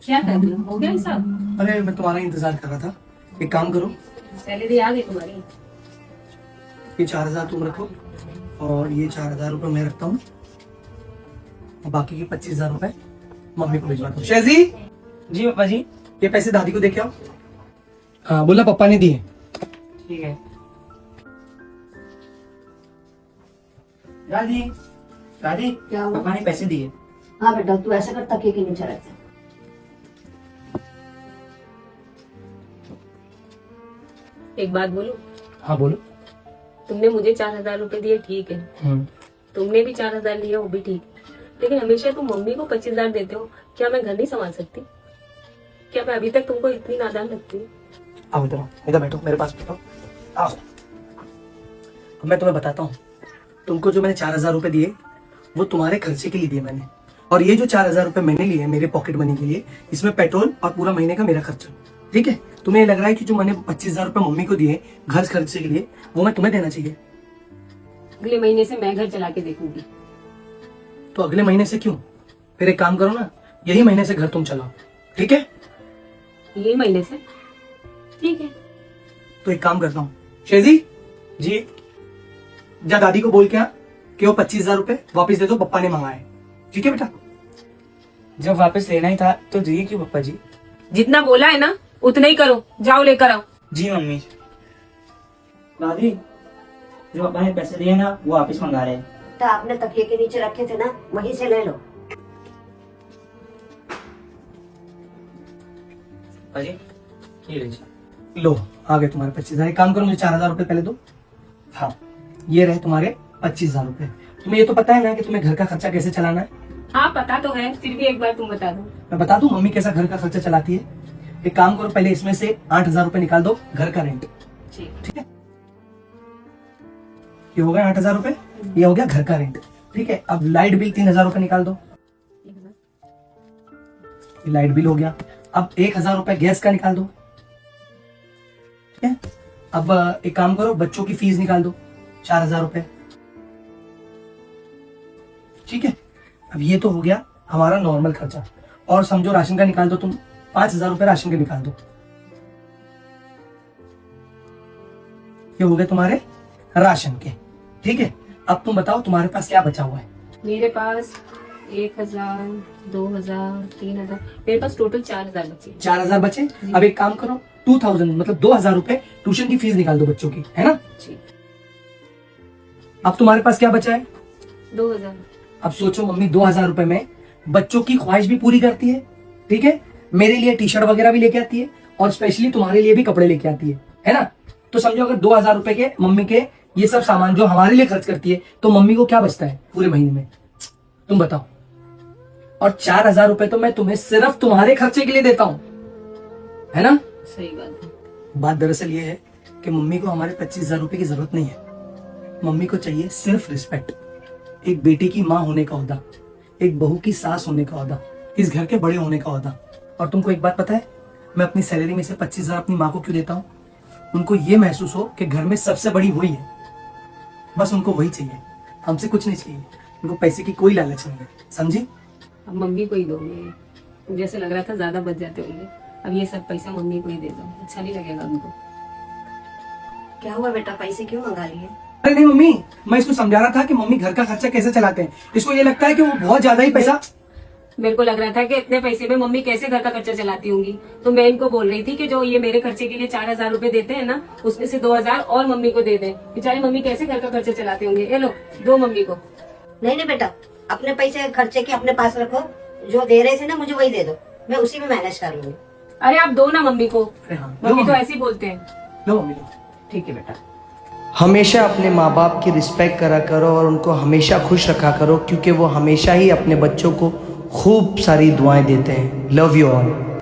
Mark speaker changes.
Speaker 1: क्या कर रहे हो गया ये सब?
Speaker 2: अरे मैं तुम्हारा इंतजार कर रहा था। एक काम करो,
Speaker 1: सैलरी आ गई तुम्हारी?
Speaker 2: ये 4,000 तुम रखो और ये 4,000 रुपये मैं रखता हूँ और बाकी के 25,000 रुपये मम्मी को भिजवाता हूँ। शेजी
Speaker 3: जी पापा जी।
Speaker 2: ये पैसे दादी को दे के आओ। हाँ बोला पापा ने दिए।
Speaker 3: ठीक है। दादी दादी
Speaker 4: क्या हुआ?
Speaker 3: पापा ने पैसे दिए।
Speaker 4: हाँ बेटा, तू ऐसा कर, तकिए के नीचे रख दे।
Speaker 1: एक बात बोलूं?
Speaker 2: हाँ बोलो।
Speaker 1: तुमने मुझे 4,000 रुपए दिए, ठीक है। तुमने भी 4,000 लिया, वो भी ठीक है। लेकिन हमेशा तुम मम्मी को 25,000 देते हो। क्या मैं घर नहीं संभाल सकती? क्या मैं अभी तक तुमको इतनी नादान लगती हूँ?
Speaker 2: आओ इधर बैठो, मेरे पास बैठो। आओ, अब मैं तुम्हें बताता हूँ। तुमको जो मैंने 4,000 रुपए दिए वो तुम्हारे खर्चे के लिए दिए मैंने, और ये जो 4,000 रुपए मैंने लिए मेरे पॉकेट मनी के लिए, इसमें पेट्रोल और पूरा महीने का मेरा खर्चा। ठीक है? तुम्हें ये लग रहा है कि जो मैंने 25,000 रुपए मम्मी को दिए घर खर्चे के लिए, वो मैं तुम्हें देना चाहिए?
Speaker 1: अगले महीने से मैं घर चला के देखूंगी।
Speaker 2: तो अगले महीने से क्यों? फिर एक काम करो ना, यही महीने से घर तुम चलाओ। ठीक है?
Speaker 1: यही महीने से? ठीक है।
Speaker 2: तो एक काम करता हूँ, शेजी
Speaker 3: जी।
Speaker 2: जा दादी को बोल के आ कि वो 25,000 रुपए वापस दे दो, पप्पा ने मंगाए। ठीक है बेटा?
Speaker 3: जब वापस लेना ही था तो दिए क्यों पापा जी?
Speaker 1: जितना बोला है ना उतना ही करो। जाओ लेकर आओ।
Speaker 3: जी मम्मी। दादी जो पापा ने पैसे दिए ना वो वापस मंगा रहे हैं।
Speaker 4: तो आपने तकिए के नीचे रखे थे ना, वहीं से ले लो।
Speaker 3: पापा जी ये लीजिए।
Speaker 2: लो आ गए तुम्हारे 25,000। एक काम करो, मुझे 4,000 रुपए पहले दो। हाँ ये रहे तुम्हारे 25,000 रुपए। तुम्हें ये तो पता है ना कि तुम्हें घर का खर्चा कैसे चलाना है?
Speaker 1: हाँ पता तो है, फिर भी एक बार तुम बता दो।
Speaker 2: मैं बता दूं मम्मी कैसा घर का खर्चा चलाती है? एक काम करो, पहले इसमें से 8,000 रुपए निकाल दो घर का रेंट। ठीक है? ये हो गया 8,000 रुपए, ये हो गया घर का रेंट। ठीक है? अब लाइट बिल 3,000 रुपए निकाल दो। ये लाइट बिल हो गया। अब 1,000 रुपए गैस का निकाल दो। ठीक है? अब एक काम करो, बच्चों की फीस निकाल दो 4,000 रुपए। ठीक है? अब ये तो हो गया हमारा नॉर्मल खर्चा, और समझो राशन का निकाल दो तुम, 5,000 रुपए राशन के निकाल दो। ये हो गए तुम्हारे राशन के। ठीक है? अब तुम बताओ तुम्हारे पास क्या बचा हुआ है?
Speaker 1: मेरे पास 1,000, 2,000, 3,000, मेरे पास टोटल 4,000 बचे।
Speaker 2: 4,000 बचे। अब एक काम करो, 2,000 मतलब 2,000 रुपए ट्यूशन की फीस निकाल दो बच्चों की, है ना?
Speaker 1: जी।
Speaker 2: अब तुम्हारे पास क्या बचा है?
Speaker 1: 2,000।
Speaker 2: अब सोचो, मम्मी 2,000 रुपए में बच्चों की ख्वाहिश भी पूरी करती है। ठीक है? मेरे लिए टी शर्ट वगैरह भी लेके आती है, और स्पेशली तुम्हारे लिए भी कपड़े लेके आती है ना? तो समझो अगर 2,000 रुपए के मम्मी के ये सब सामान जो हमारे लिए खर्च करती है, तो मम्मी को क्या बचता है पूरे महीने में? तुम बताओ। और 4,000 रुपए तो मैं तुम्हें सिर्फ तुम्हारे खर्चे के लिए देता हूं, है ना?
Speaker 1: सही बात है।
Speaker 2: बात दरअसल ये है कि मम्मी को हमारे 25,000 रुपए की जरूरत नहीं है। मम्मी को चाहिए सिर्फ रिस्पेक्ट, एक बेटी की माँ होने का ओहदा, एक बहू की सास होने का ओहदा, इस घर के बड़े होने का ओहदा। और तुमको एक बात पता है, मैं अपनी सैलरी में से 25,000 अपनी माँ को क्यों देता हूँ? उनको ये महसूस हो कि घर में सबसे बड़ी वही है। बस उनको वही चाहिए, हमसे कुछ नहीं चाहिए। उनको पैसे की कोई लालच नहीं है, समझी?
Speaker 1: अब मम्मी को ही दोगे? जैसे लग रहा था ज्यादा बच जाते होंगे। अब ये सब पैसा मम्मी को ही दे दो, अच्छा नहीं लगेगा उनको।
Speaker 4: क्या हुआ बेटा, पैसे क्यों मंगा लिए?
Speaker 2: अरे नहीं मम्मी, मैं इसको समझा रहा था कि मम्मी घर का खर्चा कैसे चलाते हैं। इसको ये लगता है कि वो बहुत ज्यादा ही पैसा।
Speaker 1: मेरे को लग रहा था कि इतने पैसे में मम्मी कैसे घर का खर्चा चलाती होंगी, तो मैं इनको बोल रही थी कि जो ये मेरे खर्चे के लिए 4,000 रुपए देते हैं ना, उसमें से 2,000 और मम्मी को दे दें। बेचारी मम्मी कैसे घर का खर्चा चलाते होंगे। ये लो, दो मम्मी को।
Speaker 4: नहीं बेटा, अपने पैसे खर्चे के अपने पास रखो। जो दे रहे थे ना मुझे वही दे दो, मैं उसी में मैनेज कर लूंगी।
Speaker 1: अरे आप दो ना मम्मी को।
Speaker 2: अरे हाँ,
Speaker 1: मम्मी तो ऐसे ही बोलते हैं।
Speaker 2: लो मम्मी लो।
Speaker 1: ठीक है बेटा।
Speaker 5: हमेशा अपने माँ बाप की रिस्पेक्ट करा करो और उनको हमेशा खुश रखा करो, क्योंकि वो हमेशा ही अपने बच्चों को खूब सारी दुआएं देते हैं। Love you all.